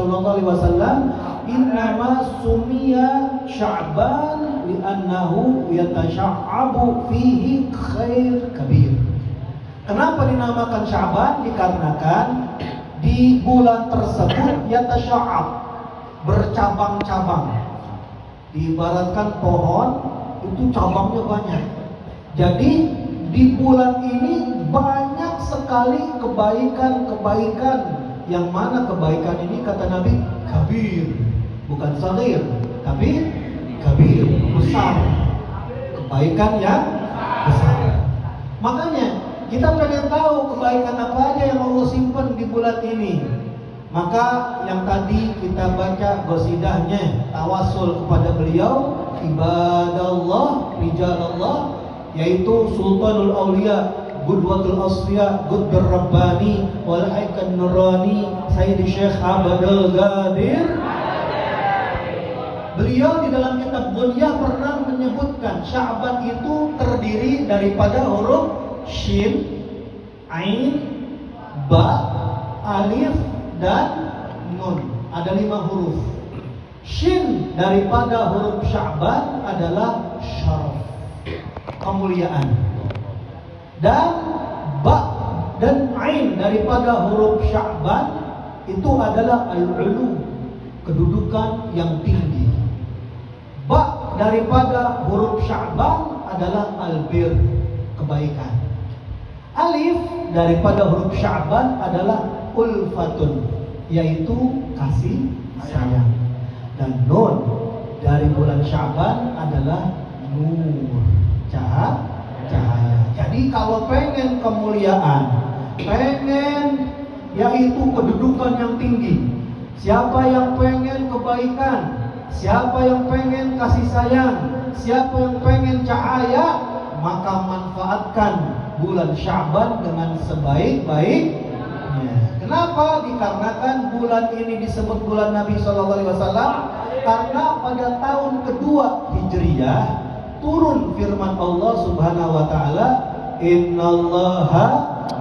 sallallahu alaihi wasallam, "Innama sumiya Sya'ban li'annahu yatasha'abu fihi khair kabir." Kenapa dinamakan Sya'ban? Dikarenakan di bulan tersebut yatasha'ab, bercabang-cabang. Diibaratkan pohon itu cabangnya banyak. Jadi di bulan ini banyak sekali kebaikan-kebaikan. Yang mana kebaikan ini kata Nabi kabir, bukan saghir, tapi kabir, besar. Kebaikan yang besar. Makanya kita pengen tahu kebaikan apa aja yang Allah simpan di bulan ini. Maka yang tadi kita baca qasidahnya, tawasul kepada beliau, ibadallah, rijalallah, yaitu Sultanul Aulia, Qudwatul Asfiya, Qutbur Rabbani, wal Haikan Nurani, Sayyid Syekh Abdul Qadir. Beliau di dalam kitab Ghunyah pernah menyebutkan Sya'ban itu terdiri daripada huruf Shin, Ain, Ba, Alif, dan Nun. Ada 5 huruf. Shin daripada huruf Sya'ban adalah syaraf, kemuliaan. Dan Ba dan Ain daripada huruf Sya'ban itu adalah al-ulu, kedudukan yang tinggi. Ba daripada huruf Sya'ban adalah al-bir, kebaikan. Alif daripada huruf Sya'ban adalah ulfatun, yaitu kasih sayang. Dan Nun dari bulan Sya'ban adalah nur, cahaya. Jadi kalau pengen kemuliaan, pengen yaitu kedudukan yang tinggi, siapa yang pengen kebaikan, siapa yang pengen kasih sayang, siapa yang pengen cahaya, maka manfaatkan bulan Sya'ban dengan sebaik-baiknya. Kenapa? Dikarenakan bulan ini disebut bulan Nabi SAW karena pada tahun kedua Hijriyah turun firman Allah Subhanahu wa taala, "Innallaha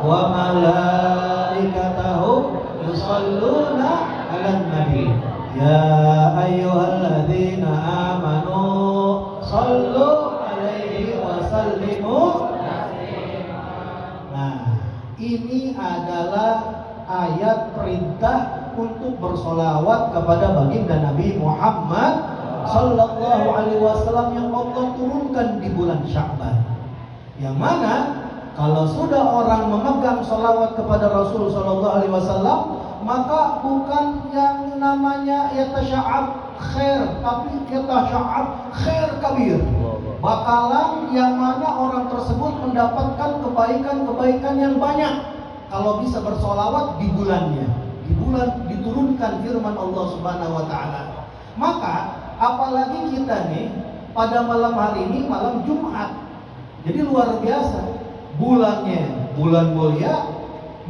wa malaikatahu yusholluna 'alan nabi ya ayyuhalladzina amanu shallu 'alaihi wa sallimu." Nah, ini adalah ayat perintah untuk bersolawat kepada baginda Nabi Muhammad Sallallahu Alaihi Wasallam yang Allah turunkan di bulan Sya'ban. Yang mana kalau sudah orang memegang solawat kepada Rasul Sallallahu Alaihi Wasallam, maka bukan yang namanya yatasha'ab khair, tapi yatasha'ab khair kabir. Bakalan yang mana orang tersebut mendapatkan kebaikan-kebaikan yang banyak kalau bisa bersolawat di bulannya. Di bulan diturunkan firman Allah Subhanahu wa taala. Maka apalagi kita nih pada malam hari ini malam Jumat. Jadi luar biasa. Bulannya bulan mulia,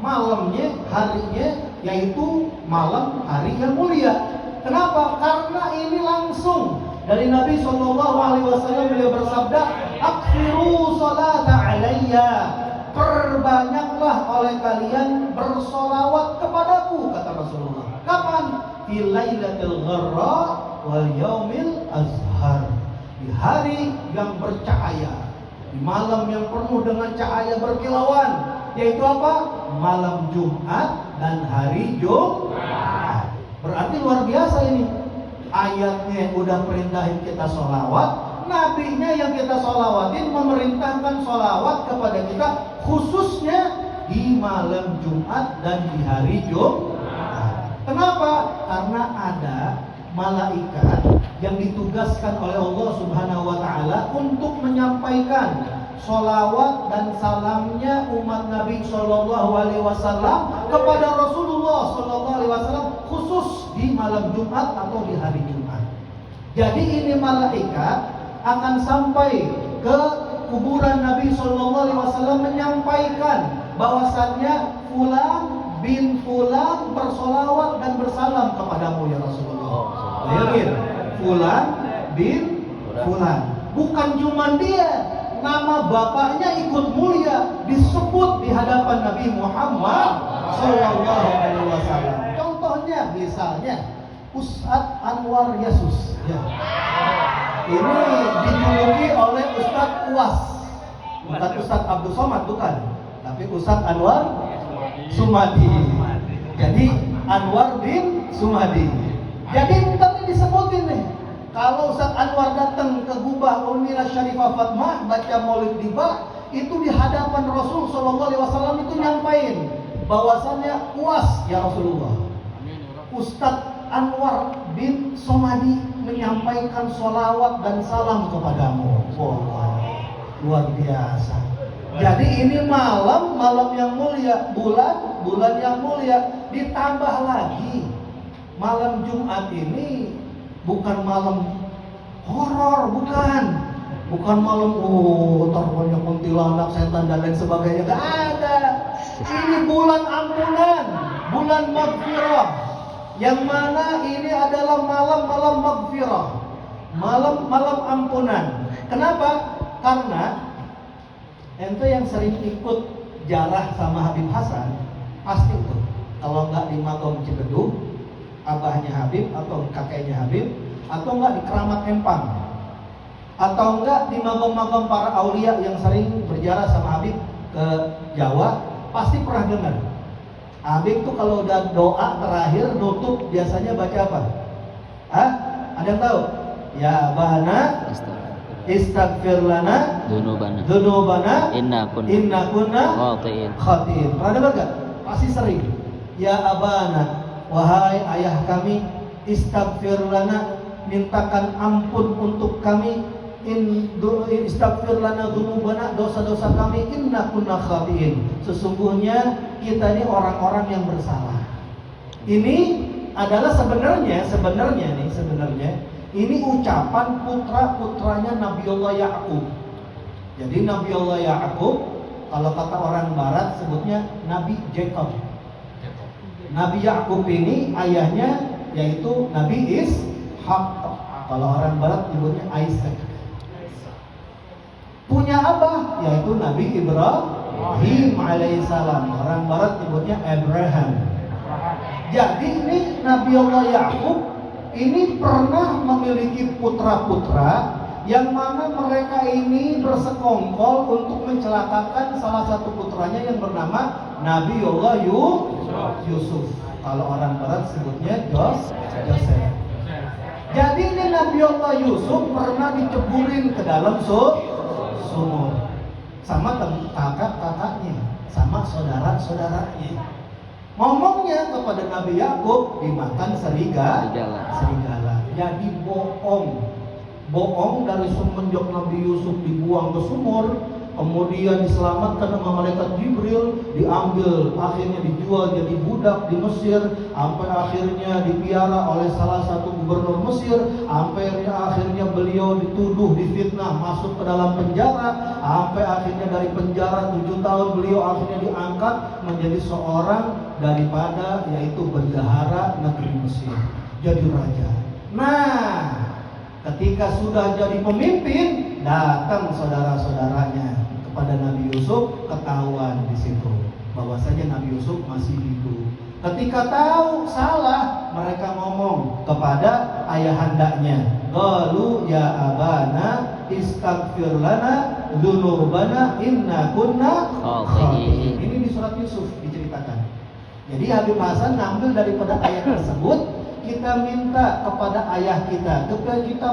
malamnya harinya yaitu malam hari yang mulia. Kenapa? Karena ini langsung dari Nabi Shallallahu Alaihi Wasallam, beliau bersabda, "Aksiru salata alayya." Perbanyaklah oleh kalian bersolawat kepadaku, kata Rasulullah. Kapan? Fi lailatul gharra wal yaumil azhar. Di hari yang bercahaya, di malam yang penuh dengan cahaya berkilauan, yaitu apa? Malam Jumat dan hari Jumat. Berarti luar biasa ini. Ayatnya udah perintahin kita solawat, nabinya yang kita solawatin memerintahkan solawat kepada kita, khususnya di malam Jumat dan di hari Jumat. Kenapa? Karena ada malaikat yang ditugaskan oleh Allah Subhanahu wa taala untuk menyampaikan solawat dan salamnya umat Nabi Shallallahu Alaihi Wasallam kepada Rasulullah Shallallahu Alaihi Wasallam, khusus di malam Jumat atau di hari Jumat. Jadi ini malaikat akan sampai ke kuburan Nabi Shallallahu Alaihi Wasallam menyampaikan bahwasannya Fulan bin Fulan bersolawat dan bersalam kepadamu ya Rasulullah. Bayangin, Fulan bin Fulan. Bukan cuma dia, nama bapaknya ikut mulia disebut di hadapan Nabi Muhammad Sallallahu Alaihi Wasallam. Contohnya misalnya Ustadz Anwar Yasus ya. Ini dijuluki oleh Ustadz Uwas, bukan Ustadz Abdul Somad, bukan, tapi Ustadz Anwar Sumadi. Jadi Anwar bin Sumadi. Jadi tadi disebutin nih, kalau Ustadz Anwar datang ke Gubah Umina Syarifah Fatmah baca Maulid di Bah, itu di hadapan Rasul Shallallahu Alaihi Wasallam itu nyampain bahwasannya Uwas ya Rasulullah, Ustadz Anwar bin Somadi menyampaikan sholawat dan salam kepadamu. Wah, luar biasa. Jadi ini malam yang mulia, bulan yang mulia. Ditambah lagi malam Jumat ini bukan malam horor, bukan malam terbanyak kuntilanak, setan dan lain sebagainya. Gak ada. Ini bulan ampunan, bulan maghfirah. Yang mana ini adalah malam maghfirah, malam ampunan. Kenapa? Karena ente yang sering ikut jarah sama Habib Hasan pasti tuh, kalau nggak di Magom Cibedug, abahnya Habib atau kakeknya Habib, atau nggak di Keramat Empang, atau nggak di magom-magom para aulia yang sering berjarah sama Habib ke Jawa, pasti pernah dengar. Habib tuh kalau udah doa terakhir nutup biasanya baca apa? Ada yang tahu? Ya Abana Istaghfir lana Dunubana Inna kunna Khatiin. Pernah dengar gak? Pasti sering. Ya Abana, wahai ayah kami, Istaghfir lana, mintakan ampun untuk kami. Istaghfir lana dzunubana, dosa-dosa kami, inna kunna khatiin. Sesungguhnya kita ini orang-orang yang bersalah. Ini adalah sebenarnya ini ucapan putra-putranya Nabiullah Ya'qub. Jadi Nabiullah Ya'qub kalau kata orang barat sebutnya Nabi Jacob. Nabi Ya'qub ini ayahnya yaitu Nabi Ishaq. Kalau orang barat sebutnya Isaac. Punya abah yaitu Nabi Ibrahim alaihissalam. Orang barat nyebutnya Abraham. Jadi ini Nabiullah Ya'qub ini pernah memiliki putra-putra yang mana mereka ini bersekongkol untuk mencelakakan salah satu putranya yang bernama Nabiullah Yusuf. Kalau orang barat sebutnya Joseph. Jadi ini Nabiullah Yusuf pernah diceburin ke dalam sumur sama kakak-kakaknya, sama saudara-saudaranya. Ngomongnya kepada Nabi Yakub dimakan serigala. Jadi bohong dari semenjak Nabi Yusuf dibuang ke sumur, kemudian diselamatkan sama malaikat Jibril, diambil, akhirnya dijual jadi budak di Mesir, sampai akhirnya dipiara oleh salah satu gubernur Mesir, sampai akhirnya beliau dituduh, difitnah, masuk ke dalam penjara, sampai akhirnya dari penjara 7 tahun beliau akhirnya diangkat menjadi seorang daripada yaitu bendahara negeri Mesir, jadi raja. Nah, ketika sudah jadi pemimpin, datang saudara-saudaranya kepada Nabi Yusuf, ketahuan di situ bahwasanya Nabi Yusuf masih hidup. Ketika tahu salah, mereka ngomong kepada ayahandanya, qalu ya abana istaghfir lana dzunubana inna kunna khatiin. Ini di surat Yusuf diceritakan. Jadi Habib Hasan ngambil daripada ayat tersebut. Kita minta kepada ayah kita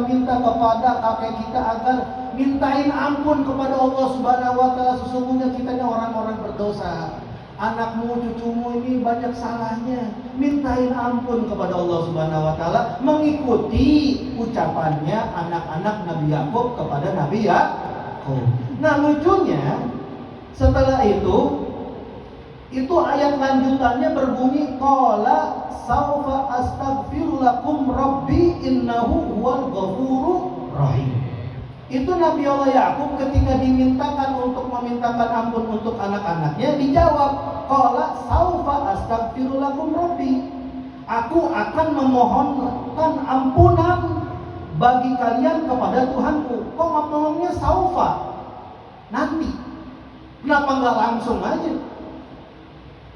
minta kepada kakek kita agar mintain ampun kepada Allah Subhanahu wa taala. Sesungguhnya kita ini orang-orang berdosa. Anakmu, cucumu ini banyak salahnya. Mintain ampun kepada Allah Subhanahu wa taala mengikuti ucapannya anak-anak Nabi Yakub kepada Nabi Yakub. Nah, lucunya setelah itu ayat lanjutannya berbunyi qala saufa astaghfiru lakum rabbi innahu huwal ghafurur rahim. Itu Nabi Allah Yakub ketika dimintakan untuk memintakan ampun untuk anak-anaknya dijawab qala saufa astaghfiru lakum rabbi. Aku akan memohonkan ampunan bagi kalian kepada Tuhanku. Kok ngomongnya saufa? Nanti. Kenapa enggak langsung aja?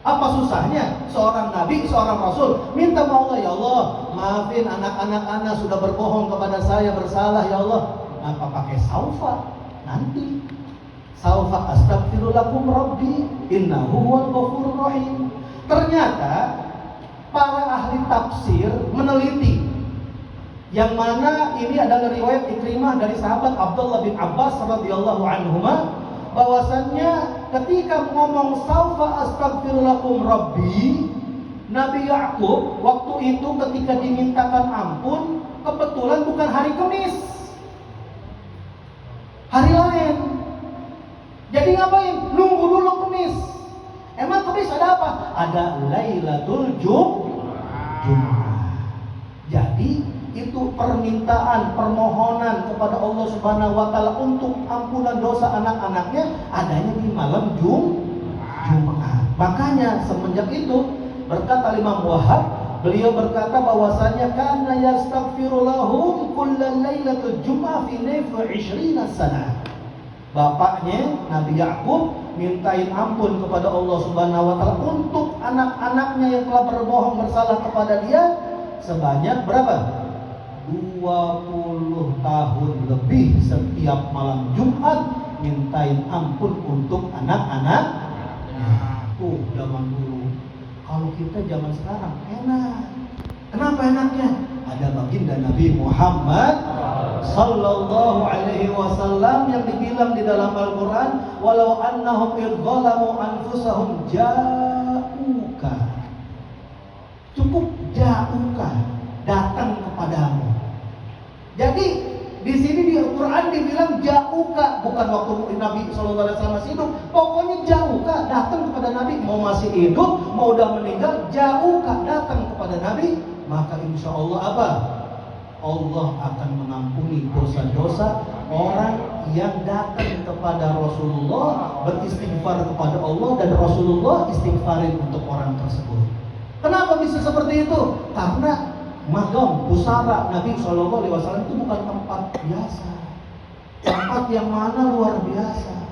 Apa susahnya seorang nabi, seorang rasul minta sama Allah, ya Allah, maafin anak-anak anak sudah berbohong kepada saya, bersalah ya Allah. Apa pakai saufa? Nanti saufa astaghfirullakum rabbi innahu huwal ghafurur rahim. Ternyata para ahli tafsir meneliti yang mana ini adalah riwayat Ikrimah dari sahabat Abdullah bin Abbas radhiyallahu anhuma, bahwasannya ketika ngomong saufa astaghfirullakum rabbi, Nabi Yakub waktu itu ketika dimintakan ampun kebetulan bukan hari Kamis, hari lain. Jadi ngapain? Nunggu dulu Kamis. Emang Kamis ada apa? Ada Lailatul Jum'ah. Jadi itu permintaan, permohonan kepada Allah Subhanahu wa taala untuk ampunan dosa anak-anaknya adanya di malam Jumat. Makanya semenjak itu berkata Imam Wahab, beliau berkata bahwasanya kana yastaghfiru lahum kullal lailatul jum'ah fi naf'i 20 sana. Bapaknya Nabi Yakub mintain ampun kepada Allah Subhanahu wa taala untuk anak-anaknya yang telah berbohong bersalah kepada dia sebanyak berapa? 20 tahun lebih setiap malam Jumat mintain ampun untuk anak-anak. Tuh zaman dulu. Kalau kita zaman sekarang enak. Kenapa enaknya? Ada baginda Nabi Muhammad sallallahu alaihi wasallam yang dibilang di dalam Al-Qur'an, walau annahum idzalamu anfusahum ja'uka. Cukup ja'uka, datang kepadamu. Jadi di sini di Al-Quran dibilang ja'uka, bukan waktu Nabi sallallahu alaihi wasallam masih hidup. Pokoknya ja'uka, datang kepada Nabi, mau masih hidup, mau udah meninggal, ja'uka, datang kepada Nabi. Maka insya Allah apa? Allah akan mengampuni dosa-dosa orang yang datang kepada Rasulullah, beristighfar kepada Allah, dan Rasulullah istighfarin untuk orang tersebut. Kenapa bisa seperti itu? Karena magam pusara Nabi SAW itu bukan tempat biasa, tempat yang mana luar biasa,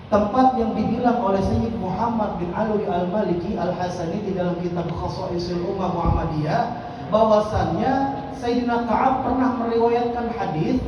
tempat yang dibilang oleh Sayyid Muhammad bin Alwi al-Maliki al-Hasani di dalam kitab Khasaisul Ummah Muhammadiyah, bahwasannya Sayyidina Ka'ab pernah meriwayatkan hadis,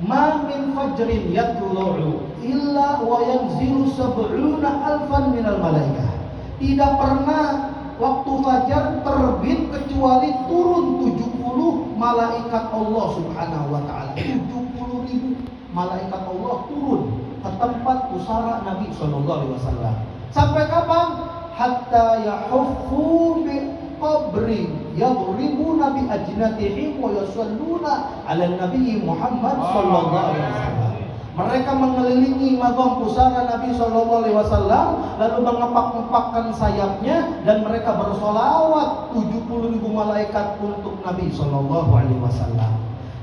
ma min fajrin yatlu'u illa wa yanzilu 70 alfan minal malaikah. Tidak pernah waktu fajar terbit kecuali turun 70 malaikat Allah Subhanahu wa taala. 70.000 malaikat Allah turun ke tempat pusara Nabi sallallahu alaihi wasallam. Sampai kapan? Hatta yahuffu bi qabri yadribuna bi ajnatihim wa yusalluna ala Nabi Muhammad sallallahu alaihi wasallam. Mereka mengelilingi magam pusara Nabi sallallahu alaihi wasallam, lalu mengepak-ngepakkan sayapnya dan mereka bersolawat 70.000 malaikat untuk Nabi sallallahu alaihi wasallam.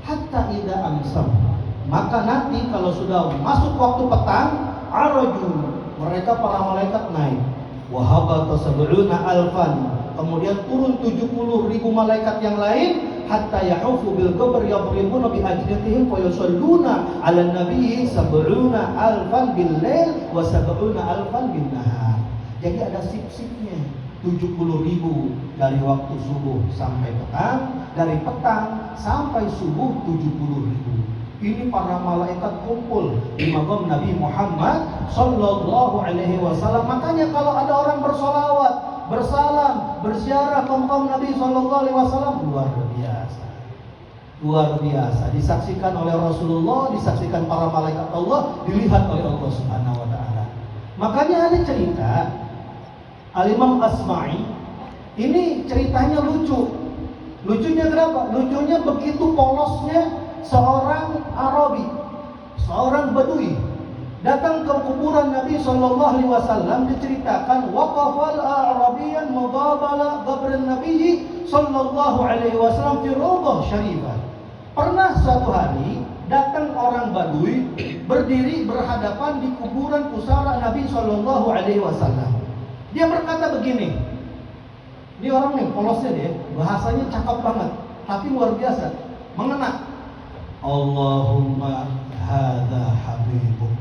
Hatta idza amsam, maka nanti kalau sudah masuk waktu petang, araju, mereka para malaikat naik. Wa habata 70 alfan, kemudian turun 70.000 malaikat yang lain. Hatta yahufu bil qabr yadribuna bi ajnatihim wa yusalluna 'ala nabi 70 alfan bil lail wa 70 alfan bin nahar. Jadi ada sip-sipnya, 70.000 dari waktu subuh sampai petang, dari petang sampai subuh 70.000. Ini para malaikat kumpul di magam Nabi Muhammad sallallahu alaihi wasallam. Makanya kalau ada orang bersolawat, bersalam, berziarah ke makam Nabi sallallahu alaihi wasallam, luar biasa. Luar biasa, disaksikan oleh Rasulullah, disaksikan para malaikat Allah, dilihat oleh Allah Subhanahu wa taala. Makanya ada cerita Al-Imam Asma'i, ini ceritanya lucu. Lucunya kenapa? Lucunya begitu polosnya seorang Arabi, seorang Badui datang ke kuburan Nabi sallallahu alaihi wasallam. Diceritakan waqafal Arabiyan mudabala qabrin Nabi sallallahu alaihi wasallam fi rawdah syarifah. Pernah suatu hari datang orang Badui berdiri berhadapan di kuburan pusara Nabi sallallahu alaihi wasallam. Dia berkata begini. Ini orang nih polosnya dia, bahasanya cakep banget, tapi luar biasa, mengena. Allahumma hadza habibuk.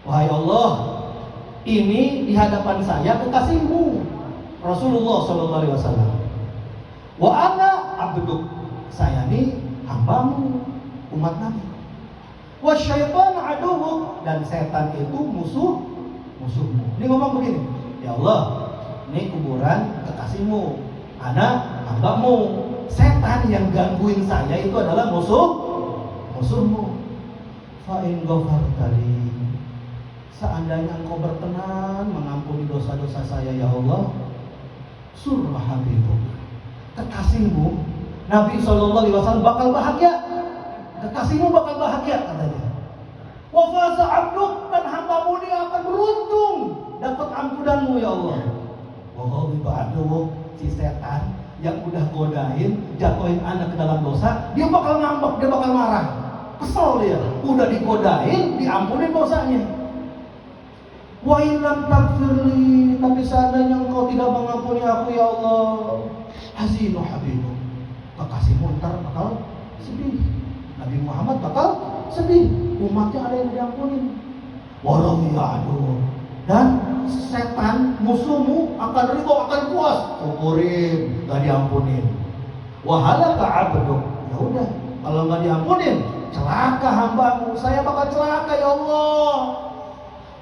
Wahai Allah, ini di hadapan saya kekasihmu Rasulullah sallallahu alaihi wasallam. Wa ana abduk, saya ini hambamu, umat Nabi. Wa syaitan aduwwuk, dan setan itu musuhmu. Ini ngomong begini, ya Allah, ini kuburan kekasihmu, ana hambamu. Setan yang gangguin saya itu adalah musuhmu. Fa in ghafartali, seandainya engkau berkenan mengampuni dosa-dosa saya ya Allah, surah habibuk, kekasihmu Nabi SAW bakal bahagia, kekasihmu bakal bahagia katanya. Wa faza abduk, dan hambamu dia akan beruntung dapat ampunanmu ya Allah. Wa ghadiba abduk, si setan yang udah godain, jatuhin anak ke dalam dosa, dia bakal ngambek, dia bakal marah, kesel dia, udah digodain, diampunin dosanya. Wa illam taghfirli, tapi seandainya engkau tidak mengampuni aku ya Allah, hazinu habibu, kekasihmu ntar bakal sedih, Nabi Muhammad bakal sedih, umatnya ada yang diampunin. Waradiyadu, dan setan musuhmu akan ridho, akan puas, syukurin gak diampunin. Wahalaka abduk, ya udah, kalau gak diampunin celaka hambamu, saya bakal celaka ya Allah.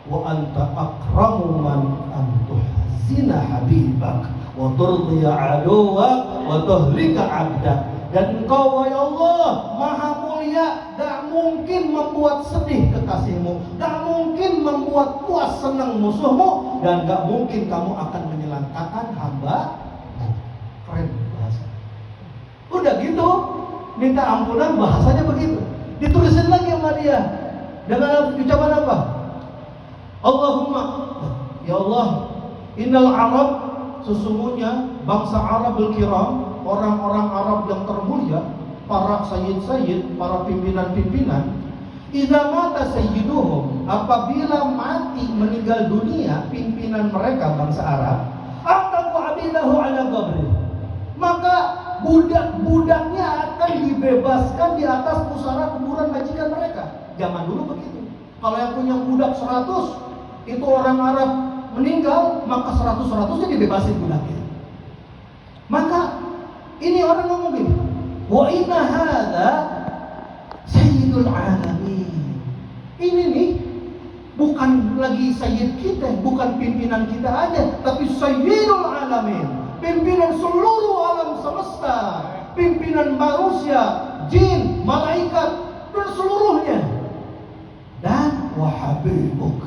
Wa anta akramu man antuhzina habibak wa turdiya aduwak wa tuhlika abdak, dan engkau ya Allah maha mulia, gak mungkin membuat sedih kekasihmu, gak mungkin membuat puas senang musuhmu, dan gak mungkin kamu akan menyelangkakan hamba. Keren bahasa. Udah gitu minta ampunan, bahasanya begitu. Ditulisin lagi sama dia dengan ucapan apa? Allahumma, ya Allah, innal Arab, sesungguhnya bangsa Arabul Kiram, orang-orang Arab yang termulia, para sayyid-sayyid, para pimpinan-pimpinan, idza mata sayyiduhum, apabila mati meninggal dunia pimpinan mereka bangsa Arab, aqabu abidahu ala qabri, maka budak-budaknya akan dibebaskan di atas pusara kuburan majikan mereka. Zaman dulu begitu. Kalau yang punya budak 100, itu orang Arab meninggal, maka 100-100-nya dibebasin budaknya. Maka ini orang ngomong gini, wa inna hadza sayyidul alamin. Ini nih bukan lagi sayyid kita, bukan pimpinan kita aja, tapi sayyidul alamin, pimpinan seluruh alam semesta, pimpinan manusia, jin, malaikat, dan seluruhnya. Dan wahabibuk,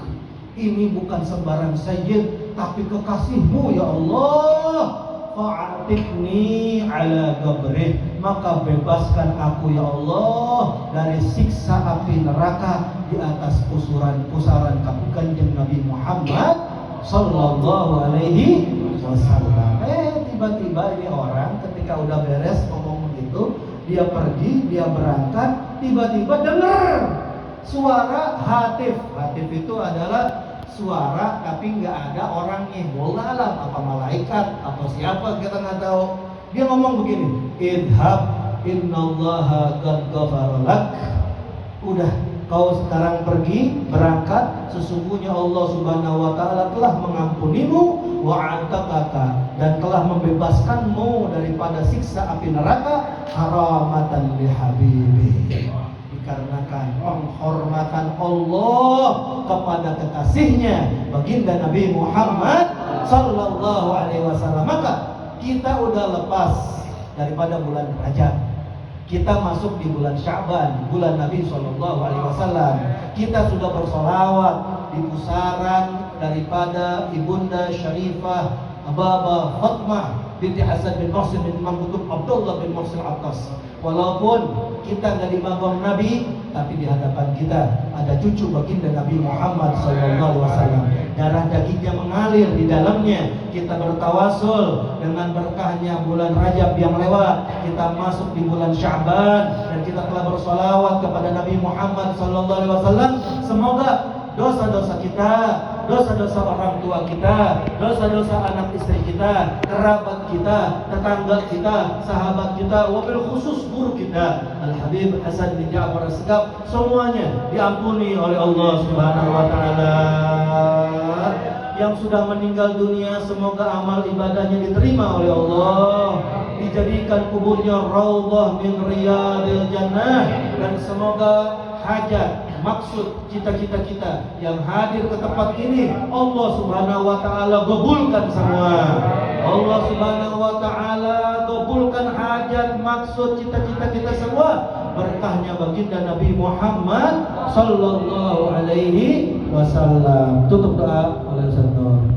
ini bukan sembarang sayyid, tapi kekasihmu ya Allah. Fa'atikni ala gabrih, maka bebaskan aku ya Allah dari siksa api neraka di atas pusaran kaki kanjeng Nabi Muhammad sallallahu alaihi wasallam. Tiba-tiba ini orang ketika udah beres ngomong begitu, dia pergi, dia berangkat, tiba-tiba dengar suara hatif. Hatif itu adalah suara tapi nggak ada orangnya, wallah alam, apa malaikat atau siapa kita nggak tahu. Dia ngomong begini, idhab innallaha qad ghafara lak, udah kau sekarang pergi, berangkat, sesungguhnya Allah subhanahu wa ta'ala telah mengampunimu, wa ataqaka, dan telah membebaskanmu daripada siksa api neraka, haramatan li habibi, dikarenakan penghormatan Allah kepada kekasihnya baginda Nabi Muhammad sallallahu alaihi wasallam. Maka kita udah lepas daripada bulan Rajab, kita masuk di bulan Sya'ban, bulan Nabi sallallahu alaihi wasallam. Kita sudah bersolawat di pusaran daripada ibunda Syarifah Baba Fatmah binti Hasan bin Muhsin bin Imam Kutub Abdullah bin Muhsin Atas. Walaupun kita nggak di maqam Nabi, tapi di hadapan kita ada cucu baginda Nabi Muhammad SAW. Darah dagingnya mengalir di dalamnya. Kita bertawasul dengan berkahnya bulan Rajab yang lewat. Kita masuk di bulan Sya'ban dan kita telah bersolawat kepada Nabi Muhammad SAW. Semoga dosa-dosa kita, dosa-dosa orang tua kita, dosa-dosa anak istri kita, kerabat kita, tetangga kita, sahabat kita, wabil khusus guru kita Al-Habib Hasan bin Ja'far As-Segaf, semuanya diampuni oleh Allah Subhanahu wa ta'ala. yang sudah meninggal dunia, semoga amal ibadahnya diterima oleh Allah, dijadikan kuburnya raudhah min riyadil jannah, dan semoga hajat, maksud cita-cita kita yang hadir ke tempat ini Allah Subhanahu wa taala kabulkan semua. Allah Subhanahu wa taala kabulkan hajat, maksud, cita-cita kita semua, berkahnya baginda Nabi Muhammad sallallahu alaihi wasallam. Tutup doa oleh Ustaz Nur.